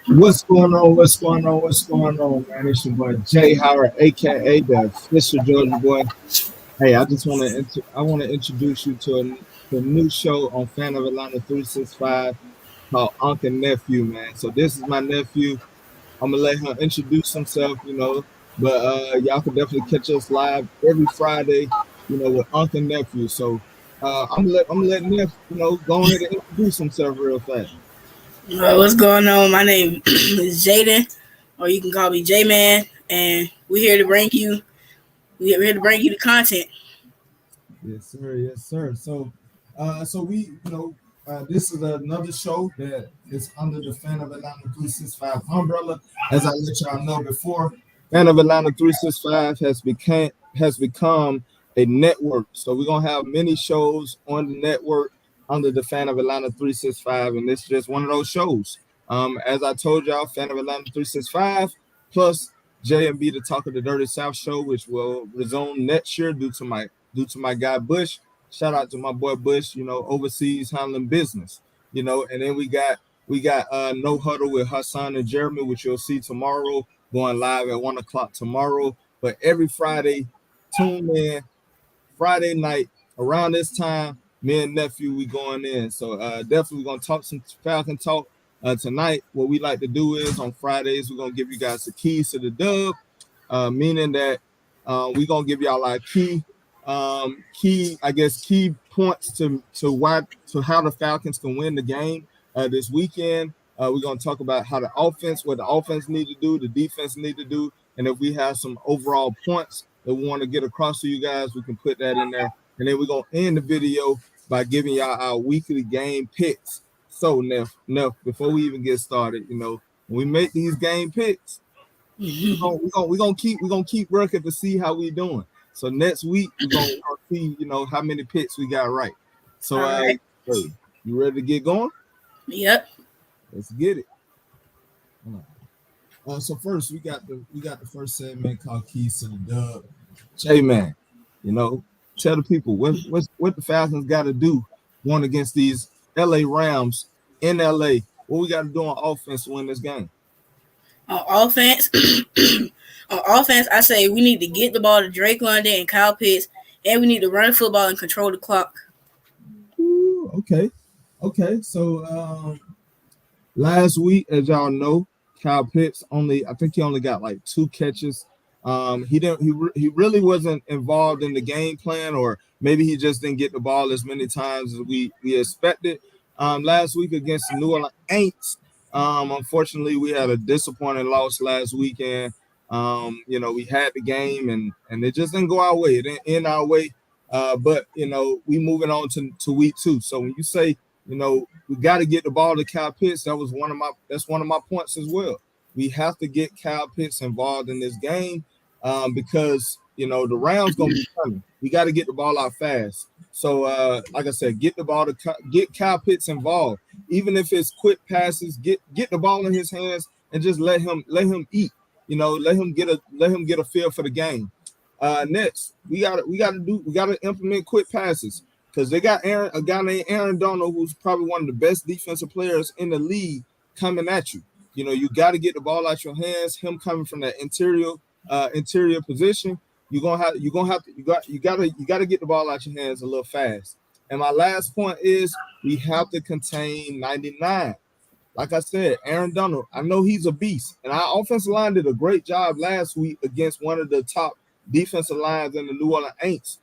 What's going on? What's going on? What's going on, man? It's your boy Jay Howard, aka the official Georgia boy. Hey, I just want to I want to introduce you to a new show on Fan of Atlanta 365 called Uncle Nephew, man. So this is my nephew. I'm gonna let him introduce himself, but y'all can definitely catch us live every Friday, with Uncle Nephew. So I'm gonna let Neff, go ahead and introduce himself real fast. What's going on? My name is Jaden, or you can call me J Man, and we're here to bring you the content. Yes, sir. Yes, sir. So we, this is another show that is under the Fan of Atlanta 365 umbrella. As I let y'all know before, Fan of Atlanta 365 has become a network. So we're gonna have many shows on the network under the Fan of Atlanta 365, and this is just one of those shows. As I told y'all, Fan of Atlanta 365 plus J and B the Talk of the Dirty South show, which will resume next year due to my guy Bush. Shout out to my boy Bush, overseas handling business, and then we got No Huddle with Hassan and Jeremy, which you'll see tomorrow, going live at 1 o'clock tomorrow. But every Friday, tune in Friday night around this time. Me and nephew, we going in. So definitely gonna talk some Falcon talk tonight. What we like to do is on Fridays we're gonna give you guys the keys to the dub, meaning that we're gonna give y'all our key points to how the Falcons can win the game this weekend. We're gonna talk about what the offense need to do, the defense need to do, and if we have some overall points that we want to get across to you guys, we can put that in there. And then we're gonna end the video by giving y'all our weekly game picks. So Neff, before we even get started, when we make these game picks, we're gonna keep working to see how we doing. So next week we're gonna see how many picks we got right. So All right. hey, you ready to get going? Yep. Let's get it. So first we got the first segment called Keys to the Dub. J man, you know, tell the people what the Falcons got to do going against these LA Rams in LA. What we got to do on offense to win this game? On offense, on offense, I say we need to get the ball to Drake London and Kyle Pitts, and we need to run the football and control the clock. Ooh, okay. So last week, as y'all know, Kyle Pitts I think he only got like 2 catches. He didn't. He really wasn't involved in the game plan, or maybe he just didn't get the ball as many times as we expected. Last week against the New Orleans Aints, unfortunately, we had a disappointing loss last weekend. We had the game and it just didn't go our way. It didn't end our way. But we moving on to week 2. So when you say we got to get the ball to Kyle Pitts. That's one of my points as well. We have to get Kyle Pitts involved in this game because the round's gonna be coming. We got to get the ball out fast. So like I said, get Kyle Pitts involved, even if it's quick passes. Get the ball in his hands and just let him eat. Let him get a feel for the game. Next, we gotta implement quick passes because they got a guy named Aaron Donald, who's probably one of the best defensive players in the league, coming at you. You got to get the ball out your hands. Him coming from that interior position, you gotta get the ball out your hands a little fast. And my last point is we have to contain 99. Like I said, Aaron Donald, I know he's a beast, and our offensive line did a great job last week against one of the top defensive lines in the New Orleans Aints.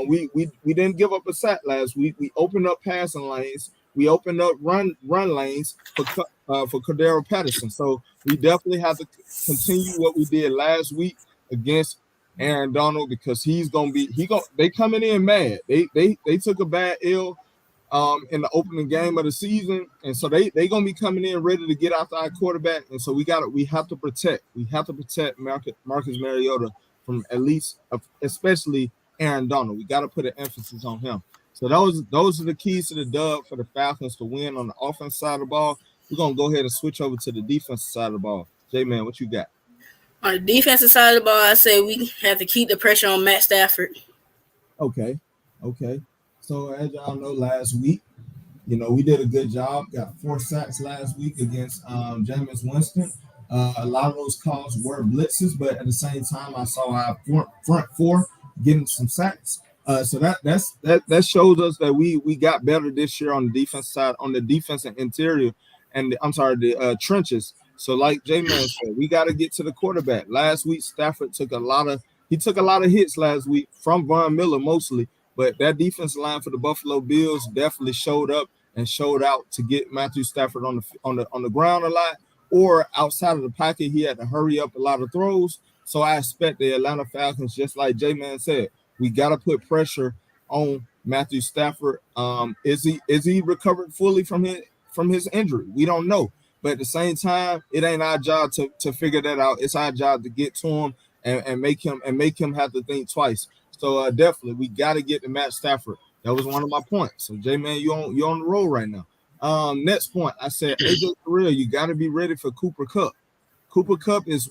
We didn't give up a sack last week. We opened up passing lanes. We opened up run lanes for Cordero Patterson. So we definitely have to continue what we did last week against Aaron Donald because they coming in mad. They took a bad L in the opening game of the season, and so they gonna be coming in ready to get after our quarterback, and so we have to protect Marcus Mariota from especially Aaron Donald. We got to put an emphasis on him. So those are the keys to the dub for the Falcons to win on the offense side of the ball. We're gonna go ahead and switch over to the defensive side of the ball. J man, what you got? On the defensive side of the ball, I say we have to keep the pressure on Matt Stafford. Okay. So as y'all know, last week We did a good job. Got 4 sacks last week against Jameis Winston. A lot of those calls were blitzes, but at the same time, I saw our front four getting some sacks. So that shows us that we got better this year on the defense side, on the defensive interior, and I'm sorry, the trenches. So like J Man said, we got to get to the quarterback. Last week, Stafford took a lot of hits last week from Von Miller mostly, but that defense line for the Buffalo Bills definitely showed up and showed out to get Matthew Stafford on the ground a lot, or outside of the pocket, he had to hurry up a lot of throws. So I expect the Atlanta Falcons, just like J Man said, we got to put pressure on Matthew Stafford. Is he recovered fully from his injury? We don't know. But at the same time, it ain't our job to figure that out. It's our job to get to him and make him have to think twice. So definitely, we got to get to Matt Stafford. That was one of my points. So J Man, you on the roll right now. Next point, I said AJ Terrell, you got to be ready for Cooper Kupp. Cooper Kupp is,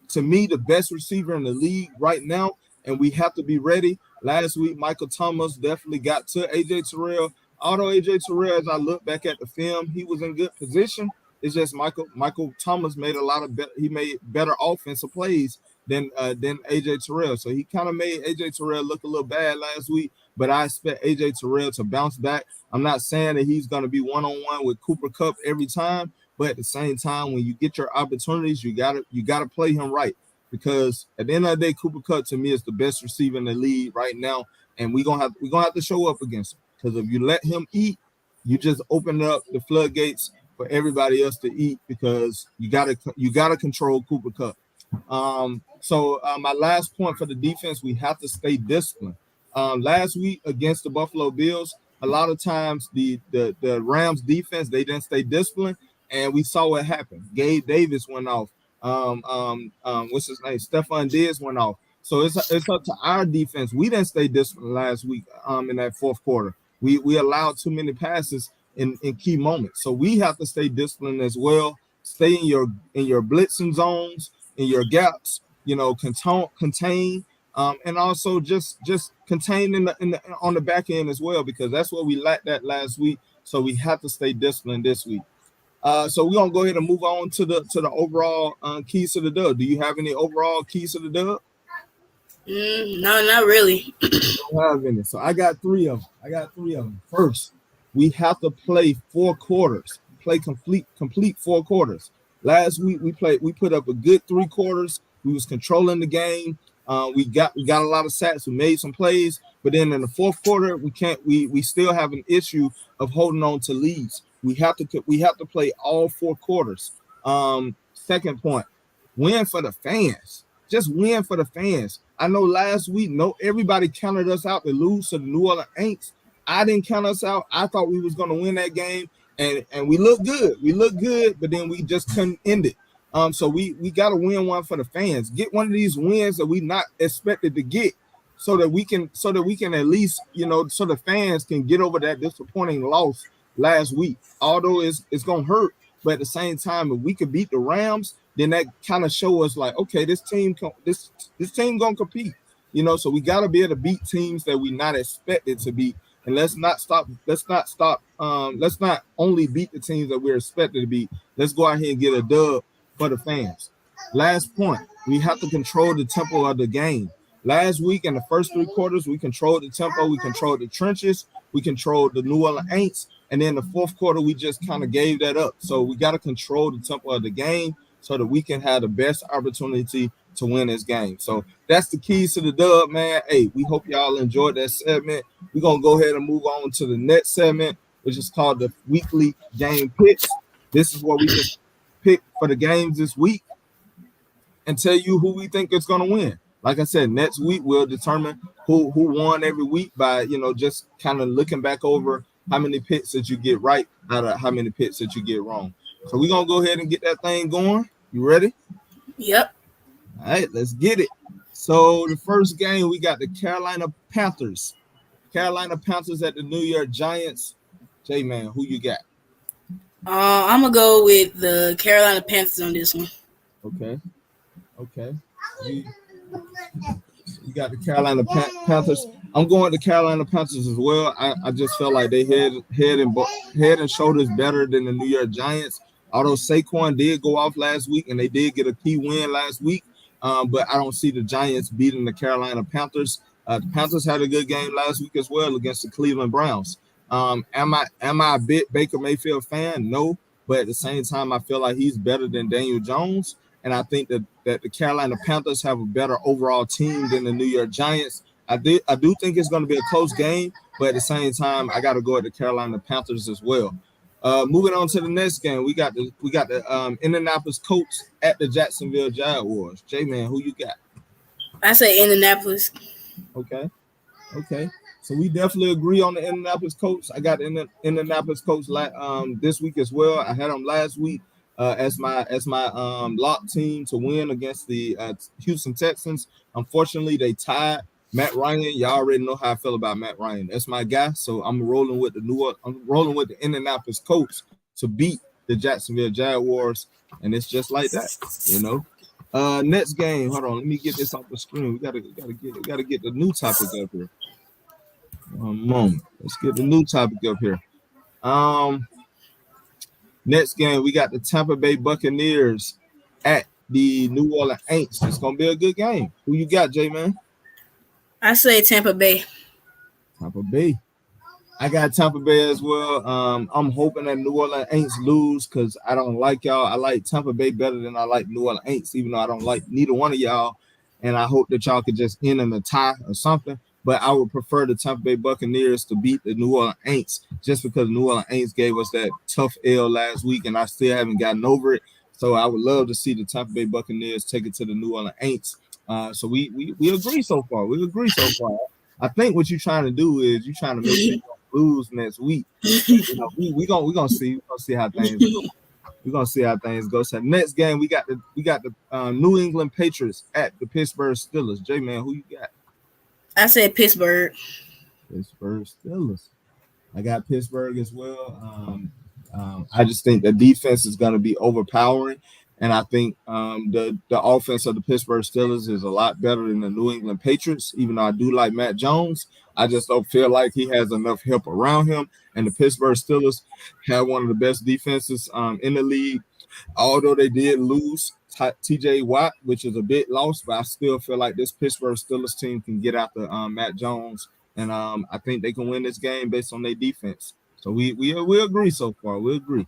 to me, the best receiver in the league right now, and we have to be ready. Last week, Michael Thomas definitely got to AJ Terrell. Although AJ Terrell, as I look back at the film, he was in good position. It's just Michael Thomas made he made better offensive plays than AJ Terrell. So he kind of made AJ Terrell look a little bad last week. But I expect AJ Terrell to bounce back. I'm not saying that he's going to be one-on-one with Cooper Kupp every time, but at the same time, when you get your opportunities, you gotta play him right, because at the end of the day, Cooper Kupp to me is the best receiver in the league right now, and we're gonna have to show up against him, because if you let him eat, you just open up the floodgates for everybody else to eat, because you gotta control Cooper Kupp. So my last point for the defense, we have to stay disciplined. Last week against the Buffalo Bills, a lot of times the Rams defense, they didn't stay disciplined, and we saw what happened. Gabe Davis went off. What's his name? Stephon Diggs went off. So it's up to our defense. We didn't stay disciplined last week in that fourth quarter. We allowed too many passes in key moments. So we have to stay disciplined as well. Stay in your blitzing zones, in your gaps, contain, and also just contain in the on the back end as well, because that's what we lacked that last week. So we have to stay disciplined this week. So we're gonna go ahead and move on to the overall keys to the dub. Do you have any overall keys to the dub? No, not really. Don't have any. So I got three of them. First, we have to play 4 quarters. Play complete 4 quarters. Last week we put up a good 3 quarters. We was controlling the game. We got a lot of sacks. We made some plays, but then in the fourth quarter we still have an issue of holding on to leads. We have to play all 4 quarters. Second point, win for the fans. Just win for the fans. I know last week, everybody counted us out to lose to the New Orleans Saints. I didn't count us out. I thought we was going to win that game, and we looked good. We looked good, but then we just couldn't end it. So we got to win one for the fans. Get one of these wins that we not expected to get, so that we can at least, so the fans can get over that disappointing loss last week. Although it's gonna hurt, but at the same time, if we could beat the Rams, then that kind of show us like, okay, this team gonna compete. So we got to be able to beat teams that we not expected to beat, and let's not stop. Let's not only beat the teams that we're expected to beat. Let's go out here and get a dub for the fans. Last point, we have to control the tempo of the game. Last week in the first 3 quarters, we controlled the tempo, we controlled the trenches, we controlled the New Orleans Saints, and then the fourth quarter we just kind of gave that up. So we got to control the tempo of the game so that we can have the best opportunity to win this game. So that's the keys to the dub, man. Hey, we hope y'all enjoyed that segment. We're gonna go ahead and move on to the next segment, which is called the weekly game picks. This is what we just pick for the games this week and tell you who we think is going to win. Like I said, next week we'll determine who won every week by, just kind of looking back over how many picks that you get right out of how many picks that you get wrong. So we're going to go ahead and get that thing going. You ready? Yep. All right, let's get it. So the first game, we got the Carolina Panthers. Carolina Panthers at the New York Giants. J-Man, who you got? I'm gonna go with the Carolina Panthers on this one. Okay. You got the Carolina Panthers. I'm going to Carolina Panthers as well. I just felt like they head and shoulders better than the New York Giants. Although Saquon did go off last week and they did get a key win last week, but I don't see the Giants beating the Carolina Panthers. The Panthers had a good game last week as well against the Cleveland Browns. Am I a bit Baker Mayfield fan? No, but at the same time, I feel like he's better than Daniel Jones, and I think that the Carolina Panthers have a better overall team than the New York Giants. I do think it's going to be a close game, but at the same time, I got to go at the Carolina Panthers as well. Moving on to the next game, we got the Indianapolis Colts at the Jacksonville Jaguars. J man, who you got? I say Indianapolis. Okay, okay. So we definitely agree on the Indianapolis Colts. I got the Indianapolis Colts this week as well. I had them last week as my lock team to win against the Houston Texans. Unfortunately, they tied. Matt Ryan, y'all already know how I feel about Matt Ryan. That's my guy. So I'm rolling with the Indianapolis Colts to beat the Jacksonville Jaguars, and it's just like that, you know. Next game. Hold on, let me get this off the screen. We gotta get the new topic up here. One moment. Let's get the new topic up here. Um, Next game, we got the Tampa Bay Buccaneers at the New Orleans Saints. It's gonna be a good game. Who you got, J man? I say Tampa Bay. Tampa Bay. I got Tampa Bay as well. I'm hoping that New Orleans Saints lose because I don't like y'all. I like Tampa Bay better than I like New Orleans Saints, even though I don't like neither one of y'all. And I hope that y'all could just end in a tie or something. But I would prefer the Tampa Bay Buccaneers to beat the New Orleans Saints just because New Orleans Saints gave us that tough L last week, and I still haven't gotten over it. So I would love to see the Tampa Bay Buccaneers take it to the New Orleans Saints. So we agree so far. We agree so far. I think what you're trying to do is you're trying to make sure you don't lose next week. You know, we gonna see how things go. We're gonna see how things go. So next game we got the New England Patriots at the Pittsburgh Steelers. J man, who you got? I said Pittsburgh. Pittsburgh Steelers. I got Pittsburgh as well. I just think the defense is going to be overpowering, and I think the offense of the Pittsburgh Steelers is a lot better than the New England Patriots. Even though I do like Matt Jones, I just don't feel like he has enough help around him. And the Pittsburgh Steelers have one of the best defenses in the league. Although they did lose TJ Watt, which is a bit lost, but I still feel like this Pittsburgh Steelers team can get after Matt Jones, and I think they can win this game based on their defense. So we agree so far. We agree.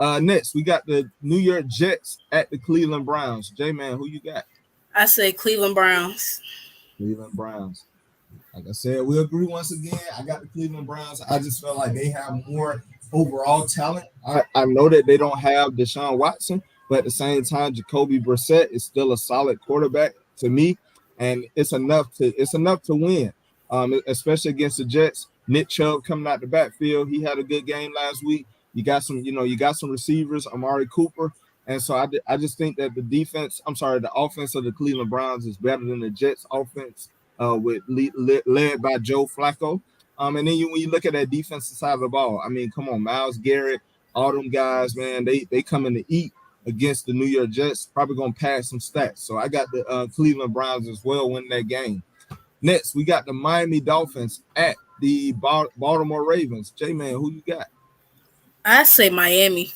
Next, we got the New York Jets at the Cleveland Browns. J man, who you got? I say Cleveland Browns. Cleveland Browns. Like I said, we agree once again. I got the Cleveland Browns. I just feel like they have more overall talent. I know that they don't have Deshaun Watson, but at the same time, Jacoby Brissett is still a solid quarterback to me, and it's enough to win. Especially against the Jets. Nick Chubb coming out the backfield, he had a good game last week. You got some receivers, Amari Cooper, and so I just think that the offense of the Cleveland Browns is better than the Jets' offense, led by Joe Flacco. And then when you look at that defensive side of the ball, I mean, come on, Myles Garrett, all them guys, man, they come in to eat against the New York Jets. Probably gonna pass some stats. So I got the Cleveland Browns as well winning that game. Next, we got the Miami Dolphins at the Baltimore Ravens. J man, who you got? I say Miami.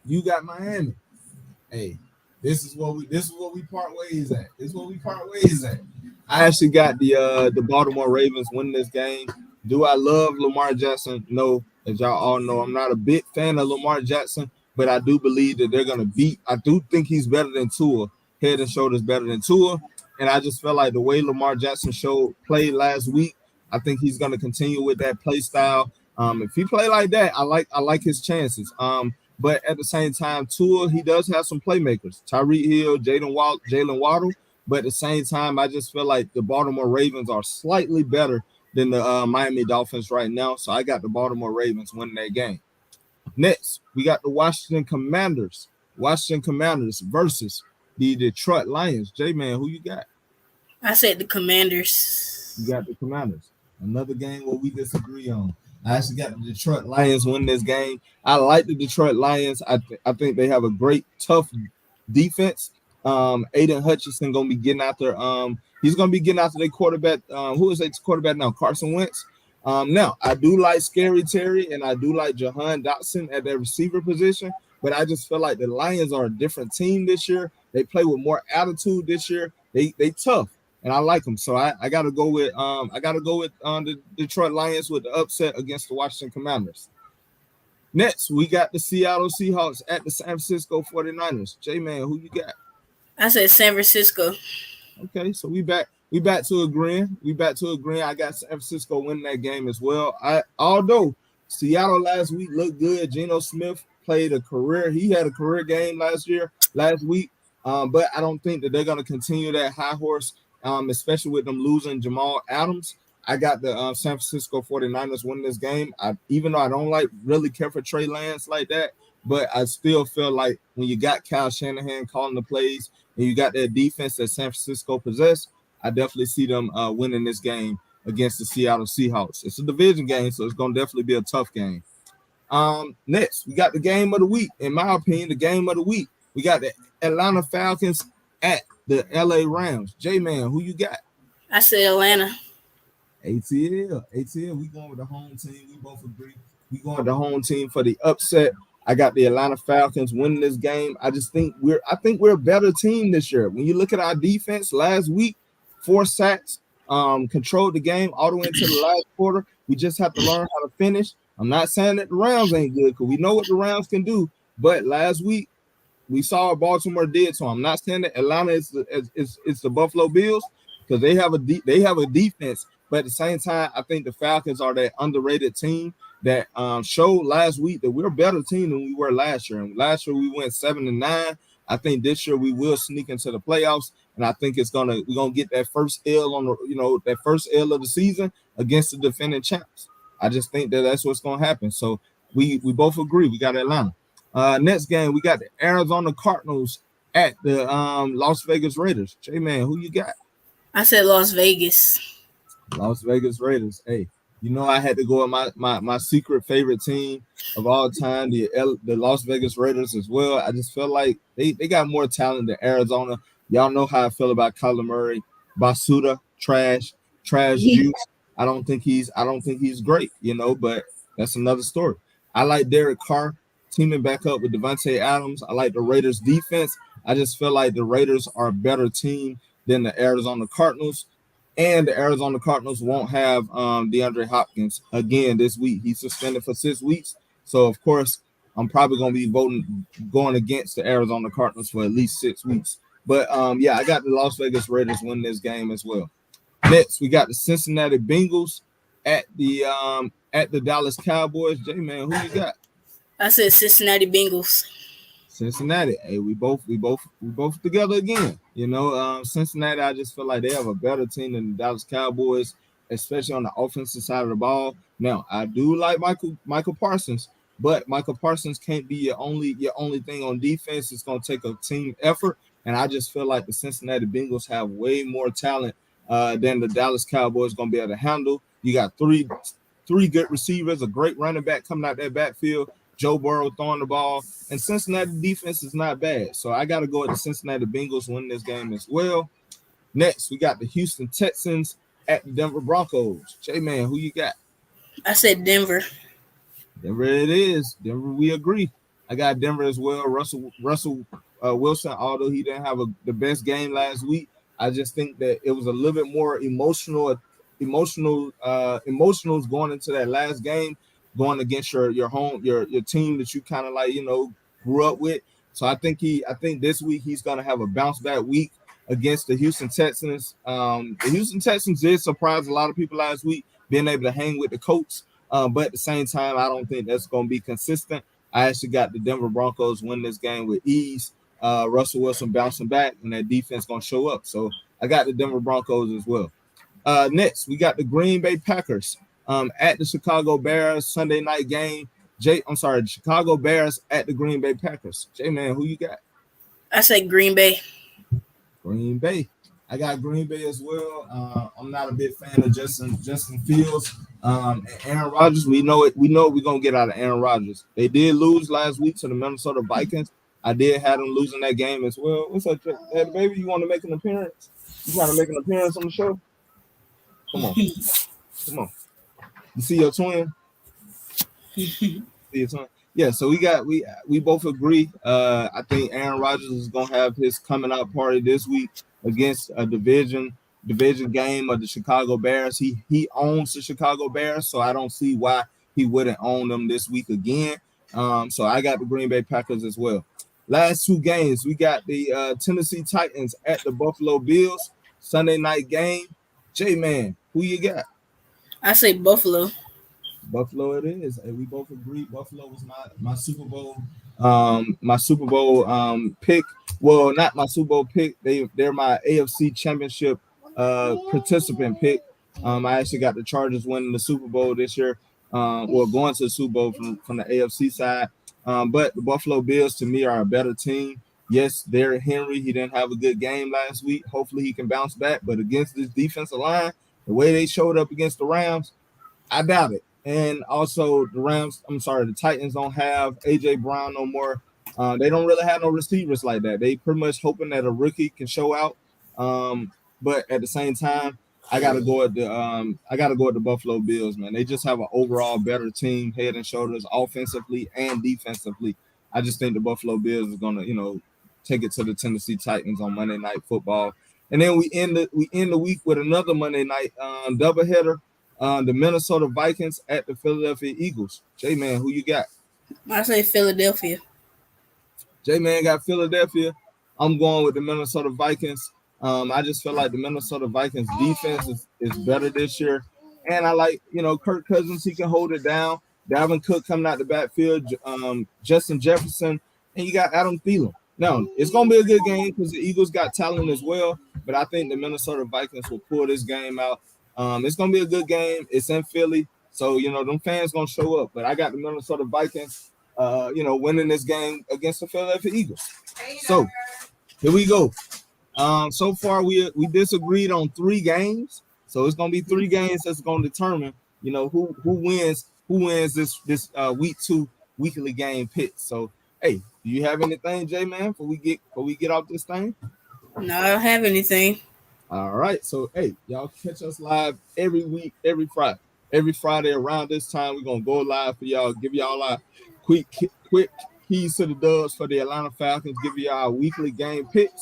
You got Miami. Hey, this is what we part ways at. This is what we part ways at. I actually got the Baltimore Ravens winning this game. Do I love Lamar Jackson? No. As y'all all know, I'm not a big fan of Lamar Jackson, but I do believe that they're gonna beat. I do think he's better than Tua, head and shoulders better than Tua. And I just felt like the way Lamar Jackson played last week, I think he's gonna continue with that play style. If he play like that, I like his chances. But at the same time, Tua, he does have some playmakers. Tyreek Hill, Jalen Waddle. But at the same time, I just feel like the Baltimore Ravens are slightly better than the Miami Dolphins right now. So I got the Baltimore Ravens winning that game. Next, we got the Washington Commanders. Washington Commanders versus the Detroit Lions. J-Man, who you got? I said the Commanders. You got the Commanders. Another game where we disagree on. I actually got the Detroit Lions winning this game. I like the Detroit Lions. I think they have a great, tough defense. Aiden Hutchinson gonna be getting after he's gonna be getting after their quarterback. Who is their quarterback now? Carson Wentz. Now I do like Scary Terry and I do like Jahan Dotson at their receiver position, but I just feel like the Lions are a different team this year. They play with more attitude this year. They tough and I like them. So I gotta go with the Detroit Lions with the upset against the Washington Commanders. Next, we got the Seattle Seahawks at the San Francisco 49ers. J-Man, who you got? I said San Francisco. Okay, so we back to agreeing. We back to agreeing. I got San Francisco winning that game as well. Although Seattle last week looked good. Geno Smith played a career. He had a career game last week. But I don't think that they're gonna continue that high horse, especially with them losing Jamal Adams. I got the San Francisco 49ers winning this game. Even though I don't really care for Trey Lance like that, but I still feel like when you got Kyle Shanahan calling the plays and you got that defense that San Francisco possess, I definitely see them winning this game against the Seattle Seahawks. It's a division game, so it's going to definitely be a tough game. Next, we got the game of the week. In my opinion, the game of the week. We got the Atlanta Falcons at the LA Rams. J-Man, who you got? I said Atlanta. ATL. We going with the home team. We both agree. We going with the home team for the upset. I got the Atlanta Falcons winning this game. I think we're a better team this year. When you look at our defense last week, 4 sacks, controlled the game all the way into the last quarter. We just have to learn how to finish. I'm not saying that the Rams ain't good because we know what the Rams can do, but last week we saw what Baltimore did. So I'm not saying that Atlanta is the Buffalo Bills because they have a defense, but at the same time, I think the Falcons are that underrated team that showed last week that we're a better team than we were last year. And last year we went 7-9. I think this year we will sneak into the playoffs, and I think we're gonna get that first L that first L of the season against the defending champs. I just think that that's what's gonna happen. So we both agree. We got Atlanta. Next game we got the Arizona Cardinals at the Las Vegas Raiders. J-Man, who you got? I said Las Vegas. Las Vegas Raiders. Hey, I had to go with my secret favorite team of all time, the Las Vegas Raiders as well. I just feel like they got more talent than Arizona. Y'all know how I feel about Kyler Murray. Basuda, trash juice. I don't think he's great, but that's another story. I like Derek Carr teaming back up with Devontae Adams. I like the Raiders defense. I just feel like the Raiders are a better team than the Arizona Cardinals. And the Arizona Cardinals won't have DeAndre Hopkins again this week. He's suspended for 6 weeks. So, of course, I'm probably going to be going against the Arizona Cardinals for at least 6 weeks. But, I got the Las Vegas Raiders winning this game as well. Next, we got the Cincinnati Bengals at the Dallas Cowboys. J-Man, who you got? I said Cincinnati Bengals. Cincinnati. Hey, we both together again. Cincinnati, I just feel like they have a better team than the Dallas Cowboys, especially on the offensive side of the ball. Now, I do like Michael Parsons, but Michael Parsons can't be your only thing on defense. It's going to take a team effort, and I just feel like the Cincinnati Bengals have way more talent than the Dallas Cowboys going to be able to handle. You got three good receivers, a great running back coming out that backfield. Joe Burrow throwing the ball, and Cincinnati defense is not bad. So I got to go with the Cincinnati Bengals winning this game as well. Next, we got the Houston Texans at the Denver Broncos. J-Man, who you got? I said Denver. Denver it is. Denver, we agree. I got Denver as well. Russell Wilson, although he didn't have the best game last week, I just think that it was a little bit more emotionals going into that last game, going against your team that you kind of grew up with. So I think this week he's gonna have a bounce back week against the Houston Texans. The Houston Texans did surprise a lot of people last week, being able to hang with the Colts. But at the same time, I don't think that's gonna be consistent. I actually got the Denver Broncos win this game with ease. Russell Wilson bouncing back, and that defense gonna show up. So I got the Denver Broncos as well. Next, we got the Green Bay Packers at the Chicago Bears Sunday night game. The Chicago Bears at the Green Bay Packers. J-Man, who you got? I said Green Bay. Green Bay. I got Green Bay as well. I'm not a big fan of Justin Fields. And Aaron Rodgers, we know we're going to get out of Aaron Rodgers. They did lose last week to the Minnesota Vikings. I did have them losing that game as well. What's up, hey, baby? You want to make an appearance? You trying to make an appearance on the show? Come on, come on. You see your twin? See your twin? Yeah. So we both agree. I think Aaron Rodgers is gonna have his coming out party this week against a division game of the Chicago Bears. He owns the Chicago Bears, so I don't see why he wouldn't own them this week again. So I got the Green Bay Packers as well. Last two games, we got the Tennessee Titans at the Buffalo Bills Sunday night game. J-Man, who you got? I say Buffalo. Buffalo it is. And we both agree Buffalo was my Super Bowl pick. Well, not my Super Bowl pick. They're my AFC championship participant pick. I actually got the Chargers winning the Super Bowl this year. Well, going to the Super Bowl from the AFC side. But the Buffalo Bills to me are a better team. Yes, Derrick Henry, he didn't have a good game last week. Hopefully he can bounce back. But against this defensive line, the way they showed up against the Rams, I doubt it. And also the Titans don't have AJ Brown no more. They don't really have no receivers like that. They pretty much hoping that a rookie can show out. But at the same time, I gotta go at the Buffalo Bills, man. They just have an overall better team, head and shoulders, offensively and defensively. I just think the Buffalo Bills is gonna, take it to the Tennessee Titans on Monday Night Football. And then we end the week with another Monday night doubleheader. The Minnesota Vikings at the Philadelphia Eagles. J-Man, who you got? I say Philadelphia. J-Man got Philadelphia. I'm going with the Minnesota Vikings. I just feel like the Minnesota Vikings defense is better this year. And I like, Kirk Cousins, he can hold it down. Dalvin Cook coming out the backfield, Justin Jefferson, and you got Adam Thielen. Now, it's going to be a good game because the Eagles got talent as well, but I think the Minnesota Vikings will pull this game out. It's going to be a good game. It's in Philly, so, them fans going to show up. But I got the Minnesota Vikings, winning this game against the Philadelphia Eagles. So, here we go. So far, we disagreed on 3 games. So, it's going to be 3 games that's going to determine, who wins this week 2 weekly game pit. So, hey, do you have anything, J-Man, before we get off this thing? No, I don't have anything. All right. So, hey, y'all catch us live every week, every Friday. Every Friday around this time, we're going to go live for y'all, give y'all our quick keys to the dubs for the Atlanta Falcons, give y'all our weekly game picks.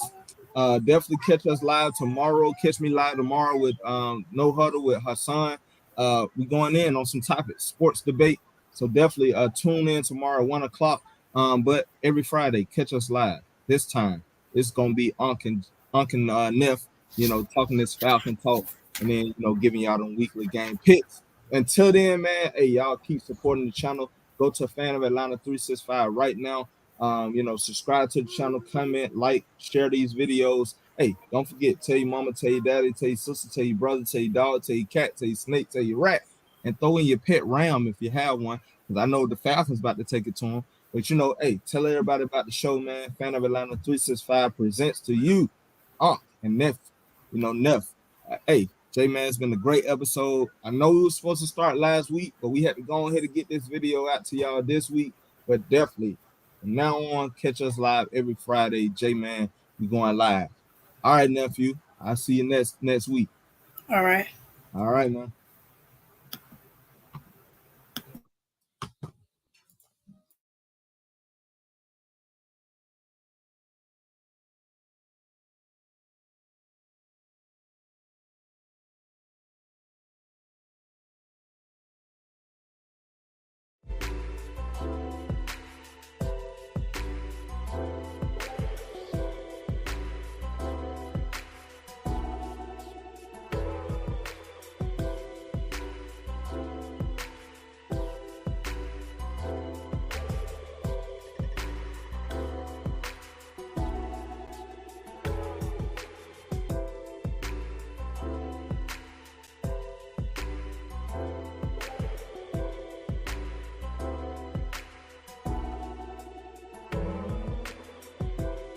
Definitely catch us live tomorrow. Catch me live tomorrow with No Huddle with Hassan. We're going in on some topics, sports debate. So definitely tune in tomorrow, 1 o'clock. But every Friday, catch us live. This time, it's going to be Unc and Neff, talking this Falcon talk, and then, giving y'all them weekly game picks. Until then, man, hey, y'all keep supporting the channel. Go to Fan of Atlanta 365 right now. Subscribe to the channel, comment, like, share these videos. Hey, don't forget, tell your mama, tell your daddy, tell your sister, tell your brother, tell your dog, tell your cat, tell your snake, tell your rat, and throw in your pet ram if you have one, because I know the Falcons about to take it to them. But, hey, tell everybody about the show, man. Fan of Atlanta 365 presents to you, and Neff. Neff. Hey, J-Man, it's been a great episode. I know we were supposed to start last week, but we had to go ahead and get this video out to y'all this week. But definitely, from now on, catch us live every Friday. J-Man, we going live. All right, nephew. I'll see you next week. All right. All right, man.